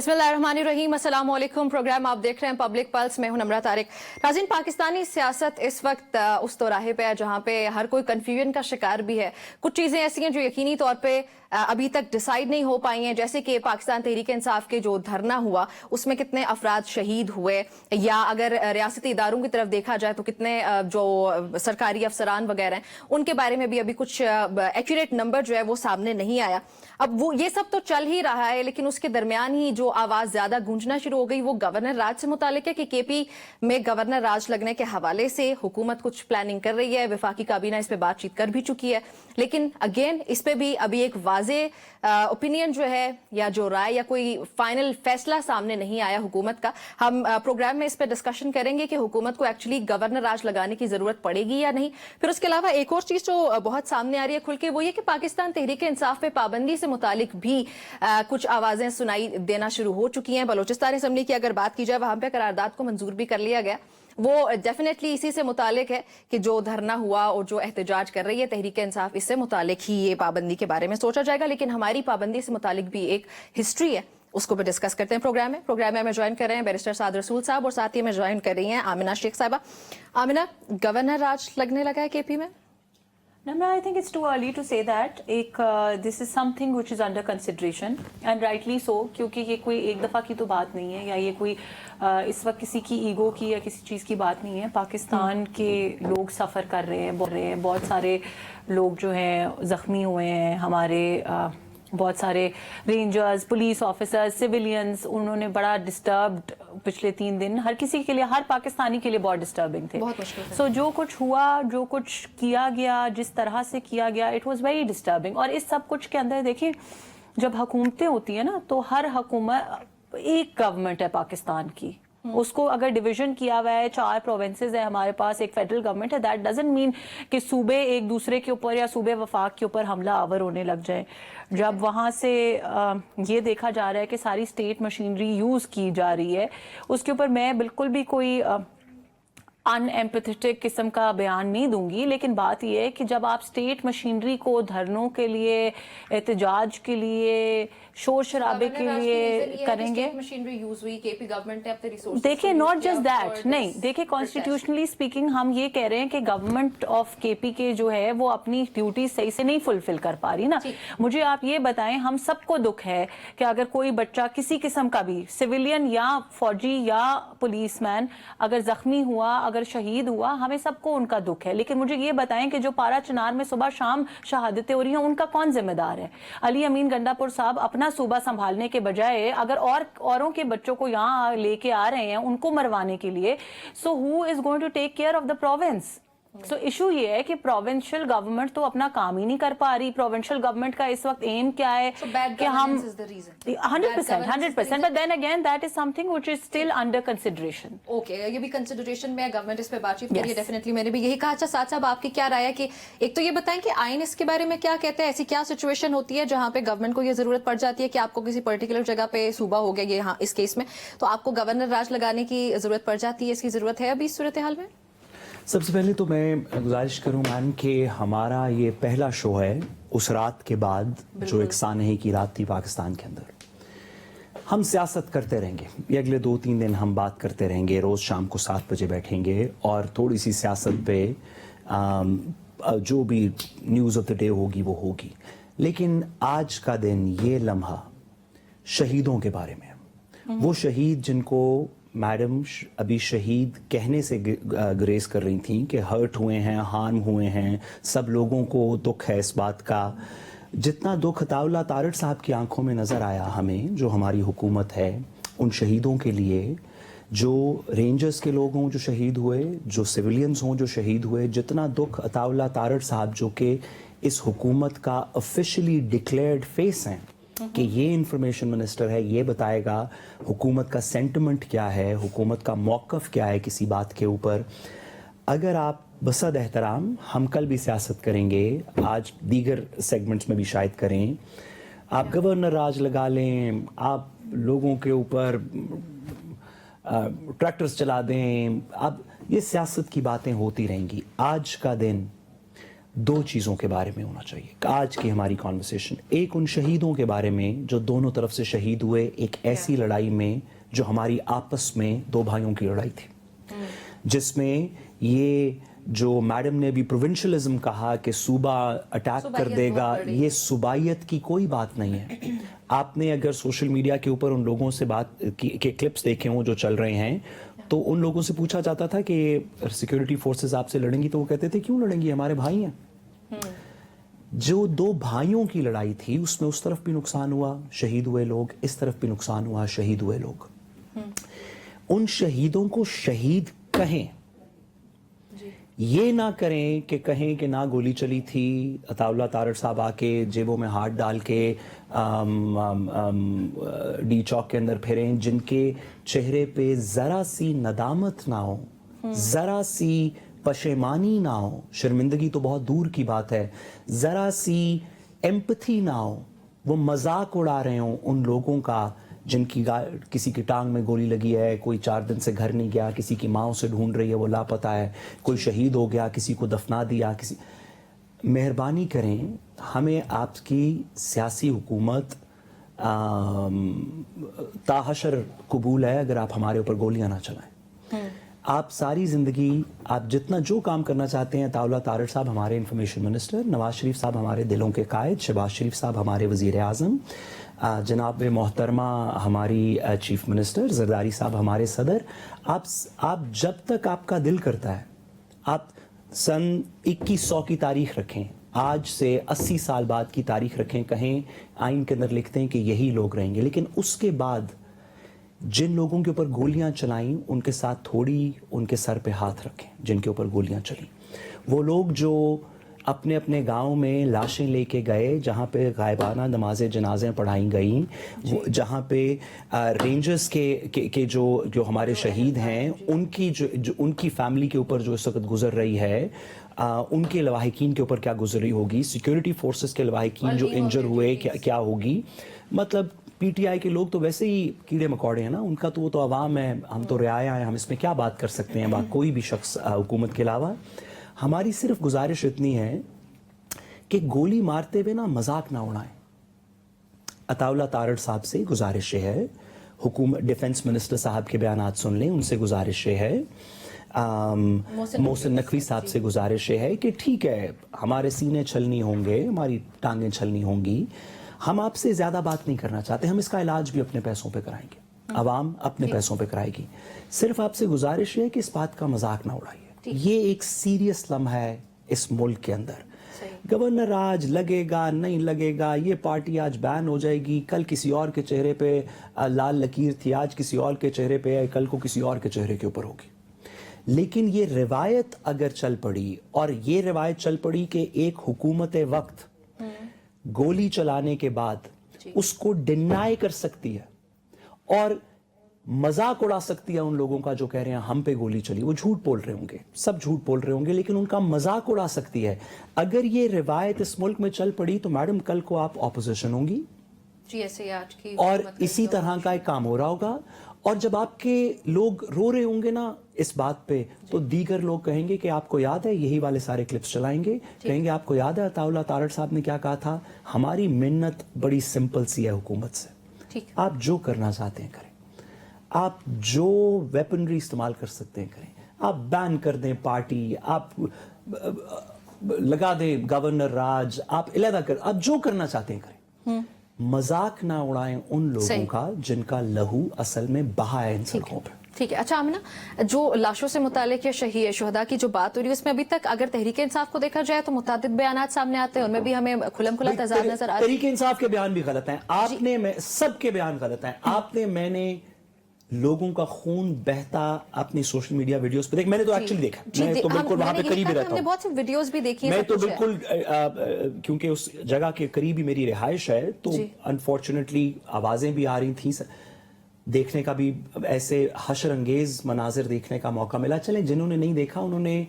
बिस्मिल्लाहिर्रहमानिर्रहीम, अस्सलाम वालेकुम। प्रोग्राम आप देख रहे हैं पब्लिक पल्स में, हूं नम्रा तारिक। नाज़रीन, पाकिस्तानी सियासत इस वक्त उस दौराहे पे है जहां पे हर कोई कन्फ्यूजन का शिकार भी है। कुछ चीज़ें ऐसी हैं जो यकीनी तौर पे अभी तक डिसाइड नहीं हो पाई हैं, जैसे कि पाकिस्तान तहरीक इंसाफ के जो धरना हुआ उसमें कितने अफराद शहीद हुए, या अगर रियासती इदारों की तरफ देखा जाए तो कितने जो सरकारी अफसरान वगैरह हैं उनके बारे में भी अभी कुछ एक्यूरेट नंबर जो है वो सामने नहीं आया। अब वो ये सब तो चल ही रहा है, लेकिन उसके दरमियान ही जो आवाज ज्यादा गूंजना शुरू हो गई वो गवर्नर राज से मुतालिक है कि केपी में गवर्नर राज लगने के हवाले से हुकूमत कुछ प्लानिंग कर रही है। वफाकी काबीना इस पे बातचीत कर भी चुकी है, लेकिन अगेन इस पे भी अभी एक वाजे ओपिनियन जो है या जो राय या कोई फाइनल फैसला सामने नहीं आया हुकूमत का। हम प्रोग्राम में इस पे डिस्कशन करेंगे कि हुकूमत को एक्चुअली गवर्नर राज लगाने की जरूरत पड़ेगी या नहीं। फिर उसके अलावा एक और चीज जो बहुत सामने आ रही है खुल के, वो ये कि पाकिस्तान तहरीक इंसाफ पे पाबंदी से मुतालिक भी कुछ आवाजें सुनाई देना शुरू हो चुकी हैं। बलोचिस्तान असम्बली की अगर बात की जाए, वहां पे करारदाद को मंजूर भी कर लिया गया। वो डेफिनेटली इसी से मुतालिक है कि जो धरना हुआ और जो एहतजाज कर रही है तहरीक इंसाफ, इससे मुतालिक ही ये पाबंदी के बारे में सोचा जाएगा। लेकिन हमारी पाबंदी से मुतालिक भी एक हिस्ट्री है, उसको भी डिस्कस करते हैं प्रोग्राम में हमें ज्वाइन कर रहे हैं बैरिस्टर साद रसूल साहब, और साथ ही में ज्वाइन कर रही हैं आमिना शेख साहिबा। आमिना, गवर्नर राज लगने लगा है केपी में? Namra, I think it's too early to say that. This is something which is under consideration and rightly so, क्योंकि ये कोई एक दफ़ा की तो बात नहीं है, या ये कोई इस वक्त किसी की ईगो की या किसी चीज़ की बात नहीं है। पाकिस्तान के लोग सफ़र कर रहे हैं, बहुत सारे लोग जो हैं ज़ख्मी हुए हैं, हमारे बहुत सारे रेंजर्स, पुलिस ऑफिसर्स, सिविलियंस, उन्होंने बड़ा डिस्टर्ब्ड पिछले 3 दिन हर किसी के लिए, हर पाकिस्तानी के लिए बहुत डिस्टर्बिंग थे। सो जो कुछ हुआ, जो कुछ किया गया, जिस तरह से किया गया, इट वाज वेरी डिस्टर्बिंग। और इस सब कुछ के अंदर देखिए, जब हुकूमतें होती है ना, तो हर हुकूमत एक गवर्नमेंट है पाकिस्तान की, उसको अगर डिवीजन किया हुआ है, 4 प्रोविंसेस है हमारे पास, एक फेडरल गवर्नमेंट है। दैट डजंट मीन कि सूबे एक दूसरे के ऊपर या सूबे वफाक के ऊपर हमला आवर होने लग जाए। जब वहाँ से ये देखा जा रहा है कि सारी स्टेट मशीनरी यूज़ की जा रही है, उसके ऊपर मैं बिल्कुल भी कोई अनएम्पैथेटिक किस्म का बयान नहीं दूंगी, लेकिन बात यह है कि जब आप स्टेट मशीनरी को धरनों के लिए, एहतजाज के लिए, शोर शराबे के लिए करेंगे, देखिए नॉट जस्ट दैट, नहीं, देखिए कॉन्स्टिट्यूशनली स्पीकिंग हम ये कह रहे हैं कि गवर्नमेंट ऑफ केपी के जो है वो अपनी ड्यूटी सही से नहीं फुलफिल कर पा रही ना। मुझे आप ये बताएं, हम सबको दुख है कि अगर कोई बच्चा किसी किस्म का भी, सिविलियन या फौजी या पुलिसमैन, अगर जख्मी हुआ, अगर शहीद हुआ, हमें सबको उनका दुख है। लेकिन मुझे ये बताएं कि जो पारा चिनार में सुबह शाम शहादतें हो रही हैं, उनका कौन जिम्मेदार है? अली अमीन गंडापुर साहब अपना सूबा संभालने के बजाय अगर औरों के बच्चों को यहाँ लेके आ रहे हैं उनको मरवाने के लिए, so who is going to take care of the province? So issue ये है कि प्रोविंशियल गवर्नमेंट तो अपना काम ही नहीं कर पा रही। प्रोविंशियल गवर्नमेंट का इस वक्त एम क्या है कि हम 100%, but then again that is something which is still under consideration. Okay, ये भी कंसिडरेशन में गवर्नमेंट इस पे बातचीत करिए। डेफिनेटली मैंने भी यही कहा। अच्छा साथ साहब, आपकी क्या राय है कि एक तो ये बताएं कि आइन इसके बारे में क्या कहते हैं? ऐसी क्या सिचुएशन होती है जहां पे गवर्नमेंट को ये जरूरत पड़ जाती है कि आपको किसी पर्टिकुलर जगह पे सूबा हो गया, ये हाँ इस केस में, तो आपको गवर्नर राज लगाने की जरूरत पड़ जाती है? इसकी जरूरत है अभी इस सूरत हाल में? सबसे पहले तो मैं गुजारिश करूँ मैम कि हमारा ये पहला शो है उस रात के बाद जो एक सानहे की रात थी पाकिस्तान के अंदर। हम सियासत करते रहेंगे, ये अगले 2-3 दिन हम बात करते रहेंगे, रोज़ शाम को 7 बजे बैठेंगे और थोड़ी सी सियासत पे जो भी न्यूज़ ऑफ द डे होगी वो होगी। लेकिन आज का दिन, ये लम्हा शहीदों के बारे में, वो शहीद जिनको मैडम अभी शहीद कहने से ग्रेस कर रही थी कि हर्ट हुए हैं, हार्म हुए हैं, सब लोगों को दुख है इस बात का। जितना दुख अताउल्लाह तारड़ साहब की आंखों में नज़र आया हमें, जो हमारी हुकूमत है, उन शहीदों के लिए, जो रेंजर्स के लोग हों जो शहीद हुए, जो सिविलियंस हों जो शहीद हुए, जितना दुख अताउल्लाह तारड़ साहब जो कि इस हुकूमत का ऑफिशियली डिक्लेयर्ड फेस हैं कि ये इंफॉर्मेशन मिनिस्टर है, ये बताएगा हुकूमत का सेंटिमेंट क्या है, हुकूमत का मौक़िफ़ क्या है किसी बात के ऊपर। अगर आप बसद एहतराम, हम कल भी सियासत करेंगे, आज दीगर सेगमेंट्स में भी शायद करें, आप गवर्नर राज लगा लें, आप लोगों के ऊपर ट्रैक्टर्स चला दें, अब ये सियासत की बातें होती रहेंगी। आज का दिन दो चीज़ों के बारे में होना चाहिए आज की हमारी कॉन्वर्सेशन। एक उन शहीदों के बारे में जो दोनों तरफ से शहीद हुए एक ऐसी लड़ाई में जो हमारी आपस में दो भाइयों की लड़ाई थी, जिसमें ये जो मैडम ने भी प्रोविंशियलिज्म कहा कि सूबा अटैक कर देगा, ये सूबाइयत की कोई बात नहीं है। आपने अगर सोशल मीडिया के ऊपर उन लोगों से बात के क्लिप्स देखे हों जो चल रहे हैं, तो उन लोगों से पूछा जाता था कि सिक्योरिटी फोर्सेस आपसे लड़ेंगी, तो वो कहते थे क्यों लड़ेंगी, हमारे भाई हैं। जो दो भाइयों की लड़ाई थी उसमें उस तरफ भी नुकसान हुआ, शहीद हुए लोग, इस तरफ भी नुकसान हुआ, शहीद हुए लोग। उन शहीदों को शहीद कहें, ये ना करें कि कहें कि ना गोली चली थी, अताउल्ला तारड़ साहब आके जेबों में हाथ डाल के डी चौक के अंदर फिरें, जिनके चेहरे पे जरा सी नदामत ना हो, जरा सी पशेमानी ना हो, शर्मिंदगी तो बहुत दूर की बात है, जरा सी एम्पथी ना हो, वो मजाक उड़ा रहे हों उन लोगों का जिनकी किसी की टांग में गोली लगी है, कोई 4 दिन से घर नहीं गया, किसी की माँ उसे ढूंढ रही है, वो लापता है, कोई शहीद हो गया, किसी को दफना दिया, किसी। मेहरबानी करें, हमें आपकी सियासी हुकूमत ताहशर कबूल है अगर आप हमारे ऊपर गोलियां ना चलाएं। आप सारी ज़िंदगी आप जितना जो काम करना चाहते हैं, अताउल्ला तारड़ साहब हमारे इंफॉर्मेशन मिनिस्टर, नवाज शरीफ साहब हमारे दिलों के कायद, शहबाज शरीफ साहब हमारे वज़ीर आज़म, जनाब मोहतरमा हमारी चीफ मिनिस्टर, जरदारी साहब हमारे सदर। आप जब तक आपका दिल करता है, आप सन 2100 की तारीख रखें, आज से 80 साल बाद की तारीख रखें, कहें आइन के अंदर लिखते हैं कि यही लोग रहेंगे, लेकिन उसके बाद जिन लोगों के ऊपर गोलियां चलाईं उनके साथ थोड़ी उनके सर पे हाथ रखें, जिनके ऊपर गोलियां चली। वो लोग जो अपने अपने गांव में लाशें लेके गए, जहां पे गायबाना नमाज़े जनाज़ें पढ़ाई गई, जहां पे रेंजर्स के जो हमारे शहीद हैं, उनकी जो उनकी फैमिली के ऊपर जो इस वक्त गुजर रही है, उनके लवाहिकीन के ऊपर क्या गुजर रही होगी, सिक्योरिटी फोर्सेस के लवाहिकीन जो इंजर हुए क्या होगी। मतलब पीटीआई के लोग तो वैसे ही कीड़े मकोड़े हैं ना, उनका तो वो तो अवाम है, हम तो रियाया हैं, हम इसमें क्या बात कर सकते हैं कोई भी शख्स हुकूमत के अलावा। हमारी सिर्फ गुजारिश इतनी है कि गोली मारते हुए ना मजाक ना उड़ाएं। अताउल्ला तारड़ साहब से गुजारिश है, हुकूमत डिफेंस मिनिस्टर साहब के बयानात सुन लें, उनसे गुजारिश है, मोहसिन नकवी साहब से गुजारिश है कि ठीक है हमारे सीने छलनी होंगे, हमारी टांगें छलनी होंगी, हम आपसे ज़्यादा बात नहीं करना चाहते, हम इसका इलाज भी अपने पैसों पे कराएंगे, आवाम अपने पैसों पे कराएगी। सिर्फ आपसे गुजारिश है कि इस बात का मजाक ना उड़ाइए। ये एक सीरियस लम्हा है इस मुल्क के अंदर। गवर्नर राज लगेगा नहीं लगेगा, ये पार्टी आज बैन हो जाएगी, कल किसी और के चेहरे पे लाल लकीर थी, आज किसी और के चेहरे पे है, कल को किसी और के चेहरे के ऊपर होगी। लेकिन ये रिवायत अगर चल पड़ी, और ये रिवायत चल पड़ी कि एक हुकूमत वक्त गोली चलाने के बाद उसको डिनाई कर सकती है और मजाक उड़ा सकती है उन लोगों का जो कह रहे हैं हम पे गोली चली, वो झूठ बोल रहे होंगे, सब झूठ बोल रहे होंगे, लेकिन उनका मजाक उड़ा सकती है। अगर ये रिवायत इस मुल्क में चल पड़ी तो मैडम कल को आप ऑपोजिशन होंगी और इसी तरह का एक काम हो रहा होगा। और जब आपके लोग रो रहे होंगे ना इस बात पे, तो दीगर लोग कहेंगे कि आपको याद है, यही वाले सारे क्लिप्स चलाएंगे, कहेंगे आपको याद है अताउल्ला तारड़ साहब ने क्या कहा था, हमारी मिन्नत बड़ी सिंपल सी है हुकूमत से, आप जो करना चाहते हैं करें, आप जो वेपनरी इस्तेमाल कर सकते हैं करें, आप बैन कर दें पार्टी, आप लगा दें गवर्नर राज, आप इलादा कर, आप जो करना चाहते हैं करें, मजाक ना उड़ाएं उन लोगों का जिनका लहू असल में बहा है इन सड़कों पे। ठीक है। अच्छा आमिना, जो लाशों से मुतालिक या शहीद शुहदा की जो बात हो रही है उसमें अभी तक अगर तहरीक इंसाफ को देखा जाए तो मुतादिद बयानात सामने आते हैं, उनमें भी हमें खुलम खुला तजाद नजर आ रहा है। तहरीक इंसाफ के बयान भी गलत हैं, आपने सबके बयान गलत हैं। आपने मैंने लोगों का खून बहता अपनी सोशल मीडिया वीडियोस पे मैंने तो एक्चुअली देखा, मैं तो बिल्कुल वहां पे करीब ही रहता हूं, बहुत सी वीडियोस भी देखी हैं, मैं तो बिल्कुल क्योंकि उस जगह के करीब ही मेरी रिहाइश है, तो अनफॉर्चुनेटली आवाजें भी आ रही थी, देखने का भी ऐसे हशर अंगेज मनाजिर देखने का मौका मिला। चले जिन्होंने नहीं देखा उन्होंने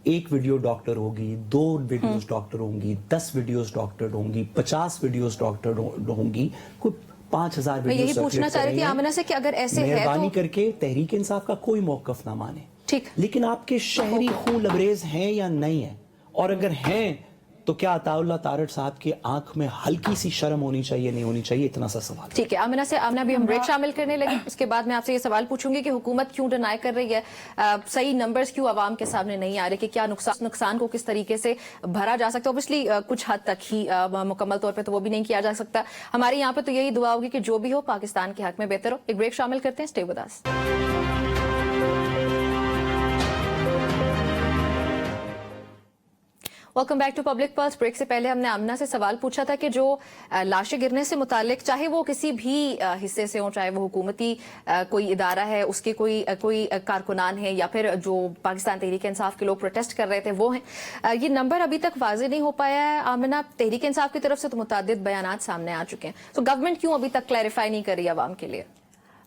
एक वीडियो डॉक्टर होगी, 2 वीडियोस डॉक्टर होंगी, 10 वीडियोस डॉक्टर होंगी, 50 वीडियोस डॉक्टर होंगी, कोई 5000 वीडियो। यही पूछना चाह रही थी आमिना से कि अगर ऐसे है तो मेहरबानी करके तहरीक इंसाफ का कोई मौकफ ना माने, ठीक, लेकिन आपके शहरी खून लबरेज हैं या नहीं है, और अगर हैं तो क्या अताउल्लाह तारड़ साहब की आंख में हल्की सी शर्म होनी चाहिए, नहीं होनी चाहिए, इतना सा सवाल। ठीक है, आमिना से आमिना भी हम ब्रेक शामिल करने लगे, उसके बाद मैं आपसे ये सवाल पूछूंगी कि हुकूमत क्यों डिनाई कर रही है, सही नंबर्स क्यों आवाम के सामने नहीं आ रहे, कि क्या नुकसान को किस तरीके से भरा जा सकता है। ऑब्वियसली कुछ हद तक ही, मुकम्मल तौर पे तो वो भी नहीं किया जा सकता। हमारी यहाँ पे तो यही दुआ होगी कि जो भी हो पाकिस्तान के हक में बेहतर हो। एक ब्रेक शामिल करते हैं, stay with us. Welcome back to Public Pulse. Break से पहले हमने आमना से सवाल पूछा था कि जो लाशें गिरने से मुतालिक, चाहे वो किसी भी हिस्से से हो, चाहे वो हुकूमती कोई इदारा है, उसके कोई कारकुनान है, या फिर जो पाकिस्तान तहरीक इंसाफ के लोग प्रोटेस्ट कर रहे थे वो हैं, ये नंबर अभी तक वाज़ेह नहीं हो पाया है। आमिना, तहरीक इंसाफ की तरफ से तो मुतादिद बयानात सामने आ चुके हैं, तो गवर्नमेंट क्यों अभी तक क्लैरिफाई नहीं कर रही आवाम के लिए?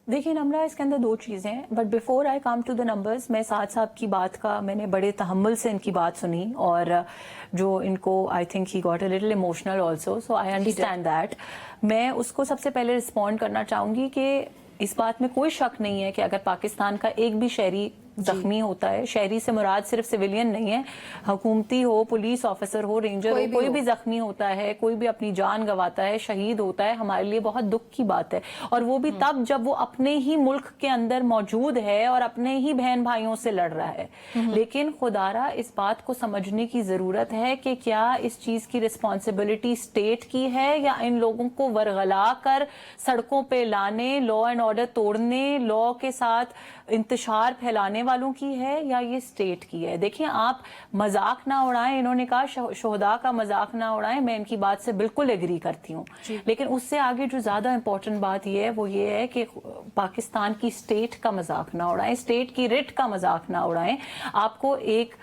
देखिए नम्रा, इसके अंदर दो चीज़ें हैं, but before I come to the numbers, मैं साद साहब की बात का, मैंने बड़े तहम्मुल से इनकी बात सुनी, और जो इनको I think he got a little emotional also, so I understand that. मैं उसको सबसे पहले रिस्पॉन्ड करना चाहूँगी कि इस बात में कोई शक नहीं है कि अगर पाकिस्तान का एक भी शहरी जख्मी होता है, शहरी से मुराद सिर्फ सिविलियन नहीं है, हुकूमती हो, पुलिस ऑफिसर हो, रेंजर हो, कोई भी जख्मी होता है, कोई भी अपनी जान गंवाता है, शहीद होता है, हमारे लिए बहुत दुख की बात है। और वो भी तब जब वो अपने ही मुल्क के अंदर मौजूद है और अपने ही बहन भाइयों से लड़ रहा है। लेकिन खुदारा इस बात को समझने की जरूरत है कि क्या इस चीज की रिस्पॉन्सिबिलिटी स्टेट की है, या इन लोगों को वरगला कर सड़कों पे लाने, लॉ एंड ऑर्डर तोड़ने, लॉ के साथ इंतशार फैलाने वालों की है, या ये स्टेट की है। देखिए, आप मजाक ना उड़ाएं, इन्होंने कहा शोहदा का मजाक ना उड़ाएं, मैं इनकी बात से बिल्कुल एग्री करती हूँ, लेकिन उससे आगे जो ज्यादा इंपॉर्टेंट बात ये है वो ये है कि पाकिस्तान की स्टेट का मजाक ना उड़ाएं, स्टेट की रिट का मजाक ना उड़ाएं। आपको एक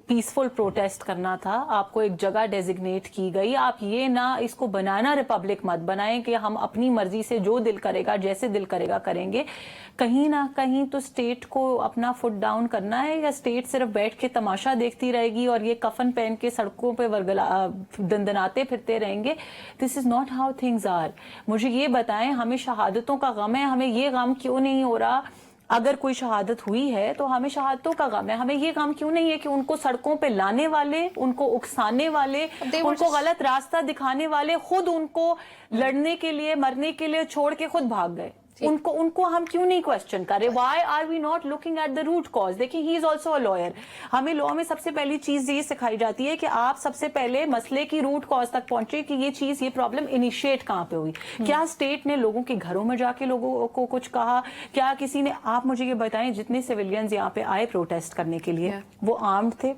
पीसफुल प्रोटेस्ट करना था, आपको एक जगह डेजिग्नेट की गई, आप ये ना इसको बनाना रिपब्लिक मत बनाएं कि हम अपनी मर्जी से जो दिल करेगा, जैसे दिल करेगा करेंगे। कहीं ना कहीं तो स्टेट को अपना फुट डाउन करना है, या स्टेट सिर्फ बैठ के तमाशा देखती रहेगी और ये कफन पहन के सड़कों पे दंदनाते फिरते रहेंगे। This is not how things are. मुझे ये बताएं, हमें शहादतों का गम है, हमें ये गम क्यों नहीं हो रहा? अगर कोई शहादत हुई है तो हमें शहादतों का गम है, हमें ये गम क्यों नहीं है कि उनको सड़कों पे लाने वाले, उनको उकसाने वाले, उनको गलत रास्ता दिखाने वाले खुद उनको लड़ने के लिए, मरने के लिए छोड़ के खुद भाग गए। उनको हम क्यों नहीं क्वेश्चन कर रहे? Why are we not looking at the root cause? देखिए, he is also a lawyer. हमें लॉ में सबसे पहली चीज ये सिखाई जाती है कि आप सबसे पहले मसले की रूट कॉज तक पहुंचे, कि ये चीज, ये प्रॉब्लम इनिशिएट कहां पे हुई। क्या स्टेट ने लोगों के घरों में जाके लोगों को कुछ कहा? क्या किसी ने, आप मुझे ये बताएं, जितने सिविलियंस यहाँ पे आए प्रोटेस्ट करने के लिए, वो आर्म्ड थे?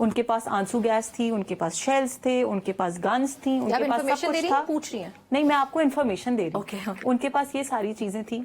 उनके पास आंसू गैस थी, उनके पास शेल्स थे, उनके पास गन्स थी, उनके पास सब कुछ था। पूछ रही हैं? नहीं, मैं आपको इन्फॉर्मेशन दे रही हूँ। उनके पास ये सारी चीजें थी।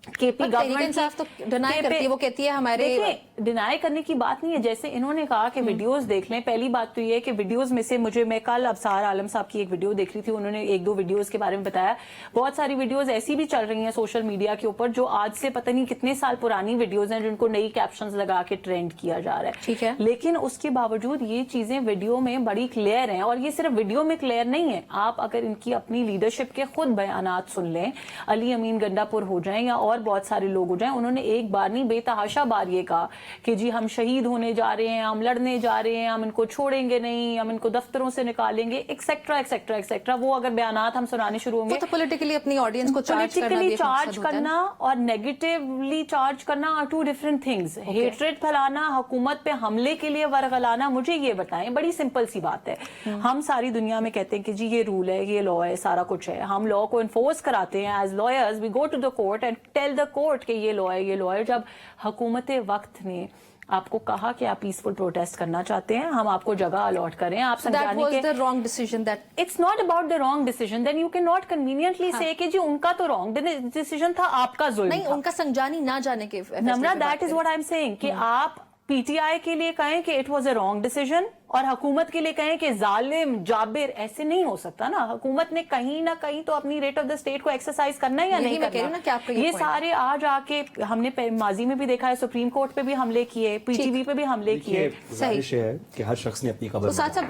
केपी गवर्नमेंट तो डिनाई करती है, वो कहती है हमारे, देखिए डिनाई करने की बात नहीं है। जैसे इन्होंने कहा कि वीडियोस देख लें, पहली बात तो ये है कि वीडियोस में से मैं कल अबसार आलम साहब की एक वीडियो देख रही थी, उन्होंने एक दो वीडियोस के बारे में बताया। बहुत सारी वीडियोस ऐसी भी चल रही हैं सोशल मीडिया के ऊपर जो आज से पता नहीं कितने साल पुरानी वीडियोस हैं, जिनको नई कैप्शंस लगा के ट्रेंड किया जा रहा है। ठीक है, लेकिन उसके बावजूद ये चीजें वीडियो में बड़ी क्लियर हैं, और ये सिर्फ वीडियो में क्लियर नहीं है। आप अगर इनकी अपनी लीडरशिप के खुद बयानात सुन लें, अली अमीन गंडापुर हो जाएं या और बहुत सारे लोग हो जाएं, उन्होंने एक बार नहीं बेतहाशा बार ये कहा कि जी हम शहीद होने जा रहे हैं, हम लड़ने जा रहे हैं, हम इनको छोड़ेंगे नहीं, हम इनको दफ्तरों से निकालेंगे, एक्सेट्रा एक्सेट्रा एक्सेट्रा। वो अगर बयानात हम सुनाने शुरू होंगे, तो पॉलिटिकली अपनी ऑडियंस को पॉलिटिकली चार्ज करना और नेगेटिवली चार्ज करना are two different things. Hatred फैलाना, हुकूमत पे हमले के लिए वरगलाना, मुझे ये बताएं, बड़ी सिंपल सी बात है। हम सारी दुनिया में कहते हैं कि जी ये रूल है, ये लॉ है, सारा कुछ है, हम लॉ को इन्फोर्स कराते हैं। As lawyers we go to the court and tell the court कि ये लॉ है, ये लॉ है। जब हुकूमत वक्त ने आपको कहा कि आप पीसफुल प्रोटेस्ट करना चाहते हैं, हम आपको जगह अलॉट करें, आप समझाने के, the wrong decision that it's not about the wrong decision, then you cannot conveniently say कि जी उनका तो wrong decision था, आपका जुल्म नहीं, था। उनका संजानी ना जाने के नम्रा, that is what I'm saying कि आप पीटीआई के लिए कहें कि it was a wrong decision और हुकूमत के लिए कहें कि जालिम जाबिर, ऐसे नहीं हो सकता ना। हुकूमत ने कहीं ना कहीं तो अपनी रेट ऑफ द स्टेट को एक्सरसाइज करना है या नहीं करना। ये सारे आज आके हमने माजी में भी देखा है, सुप्रीम कोर्ट पे भी हमले किए, पीटीवी पे भी हमले किए। गुजारिश है कि हर शख्स ने अपनी खबर,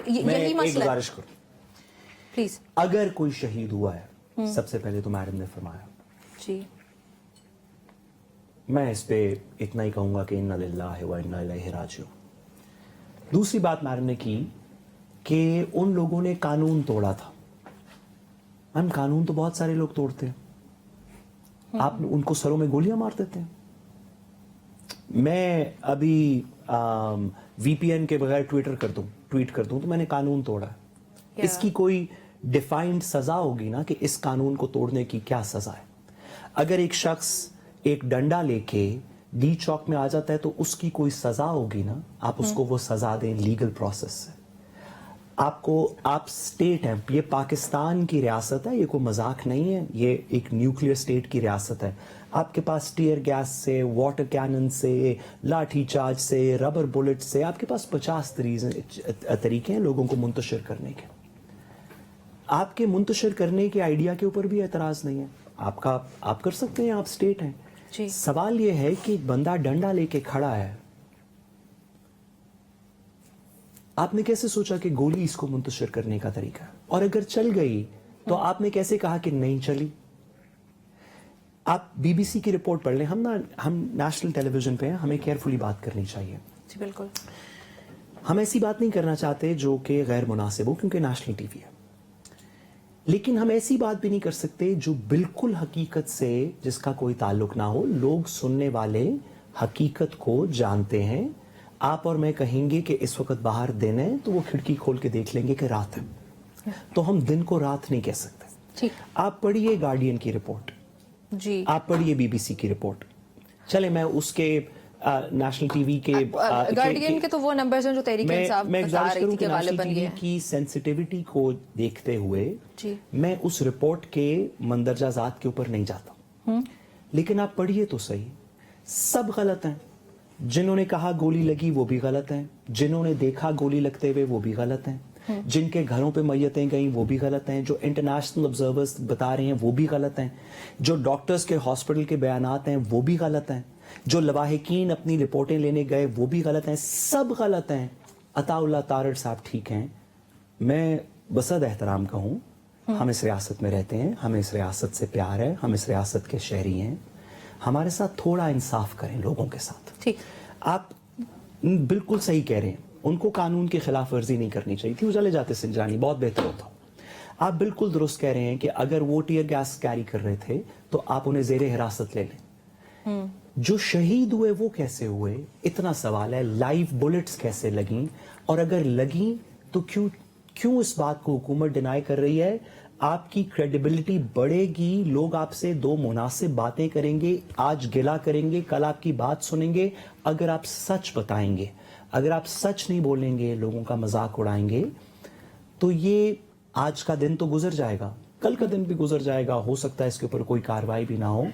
यही मसला, गुजारिश करूं प्लीज, अगर कोई शहीद हुआ है, सबसे पहले तो मैडम ने फरमाया जी, मैं इस पे इतना ही कहूंगा कि इन्ना लिल्लाहि व इन्ना इलैहि राजिऊन। दूसरी बात मैडम ने की कि उन लोगों ने कानून तोड़ा था। मैम कानून तो बहुत सारे लोग तोड़ते हैं, आप उनको सरों में गोलियां मार देते हैं। मैं अभी वीपीएन के बगैर ट्वीट कर दूं तो मैंने कानून तोड़ा है। इसकी कोई डिफाइंड सजा होगी ना कि इस कानून को तोड़ने की क्या सजा है। अगर एक शख्स एक डंडा लेके डी चौक में आ जाता है तो उसकी कोई सजा होगी ना, आप उसको वो सजा दें लीगल प्रोसेस से। आप स्टेट हैं, ये पाकिस्तान की रियासत है, ये कोई मजाक नहीं है, ये एक न्यूक्लियर स्टेट की रियासत है। आपके पास टीयर गैस से, वाटर कैनन से, लाठी चार्ज से, रबर बुलेट से, आपके पास 50 तरीके हैं लोगों को मुंतशिर करने के। आपके मुंतशिर करने के आइडिया के ऊपर भी एतराज नहीं है, आप कर सकते हैं, आप स्टेट हैं जी। सवाल ये है कि एक बंदा डंडा लेके खड़ा है, आपने कैसे सोचा कि गोली इसको मुंतशिर करने का तरीका है? और अगर चल गई तो आपने कैसे कहा कि नहीं चली? आप बीबीसी की रिपोर्ट पढ़ लें, हम नेशनल टेलीविजन पे हैं, हमें केयरफुली बात करनी चाहिए। जी बिल्कुल। हम ऐसी बात नहीं करना चाहते जो कि गैर मुनासिब हो, क्योंकि नेशनल टीवी है। लेकिन हम ऐसी बात भी नहीं कर सकते जो बिल्कुल हकीकत से जिसका कोई ताल्लुक ना हो। लोग सुनने वाले हकीकत को जानते हैं। आप और मैं कहेंगे कि इस वक्त बाहर दिन है तो वो खिड़की खोल के देख लेंगे कि रात है, तो हम दिन को रात नहीं कह सकते। ठीक। आप पढ़िए गार्डियन की रिपोर्ट जी, आप पढ़िए बीबीसी की रिपोर्ट। चले मैं उसके नेशनल टीवी के गार्डियन के तो वो नंबर्स हैं जो तहरीक इंसाफ मैं बता गुजारिश रही करूं थी कि कि नेशनल गालिबन टीवी ये की सेंसिटिविटी को देखते हुए जी। मैं उस रिपोर्ट के मंदरजा जात के ऊपर नहीं जाता, लेकिन आप पढ़िए तो सही। सब गलत हैं। जिन्होंने कहा गोली लगी वो भी गलत हैं, जिन्होंने देखा गोली लगते हुए वो भी गलत हैं, जिनके घरों पे मैयतें गई वो भी गलत हैं, जो इंटरनेशनल ऑब्जर्वर्स बता रहे हैं वो भी गलत हैं, जो डॉक्टर्स के हॉस्पिटल के बयानात हैं वो भी गलत हैं, जो लवाहिकीन अपनी रिपोर्टें लेने गए वो भी गलत हैं। सब गलत हैं। अताउल्लाह तारड़ साहब ठीक हैं। मैं बसद एहतराम कहूँ, हम इस रियासत में रहते हैं, हमें इस रियासत से प्यार है, हम इस रियासत के शहरी हैं। हमारे साथ थोड़ा इंसाफ करें लोगों के साथ। ठीक। आप बिल्कुल सही कह रहे हैं, उनको कानून की खिलाफ वर्जी नहीं करनी चाहिए थी, वो चले जाते सिंजानी, बहुत बेहतर होता। आप बिल्कुल दुरुस्त कह रहे हैं कि अगर वो टीयर गैस कैरी कर रहे थे तो आप उन्हें जेरे हिरासत ले लें। जो शहीद हुए वो कैसे हुए, इतना सवाल है। लाइव बुलेट्स कैसे लगी, और अगर लगी तो क्यों इस बात को हुकूमत डिनाई कर रही है? आपकी क्रेडिबिलिटी बढ़ेगी, लोग आपसे दो मुनासिब बातें करेंगे, आज गिला करेंगे, कल आपकी बात सुनेंगे। अगर आप सच बताएंगे, अगर आप सच नहीं बोलेंगे, लोगों का मजाक उड़ाएंगे, तो ये आज का दिन तो गुजर जाएगा, कल का दिन भी गुजर जाएगा, हो सकता है इसके ऊपर कोई कार्रवाई भी ना हो।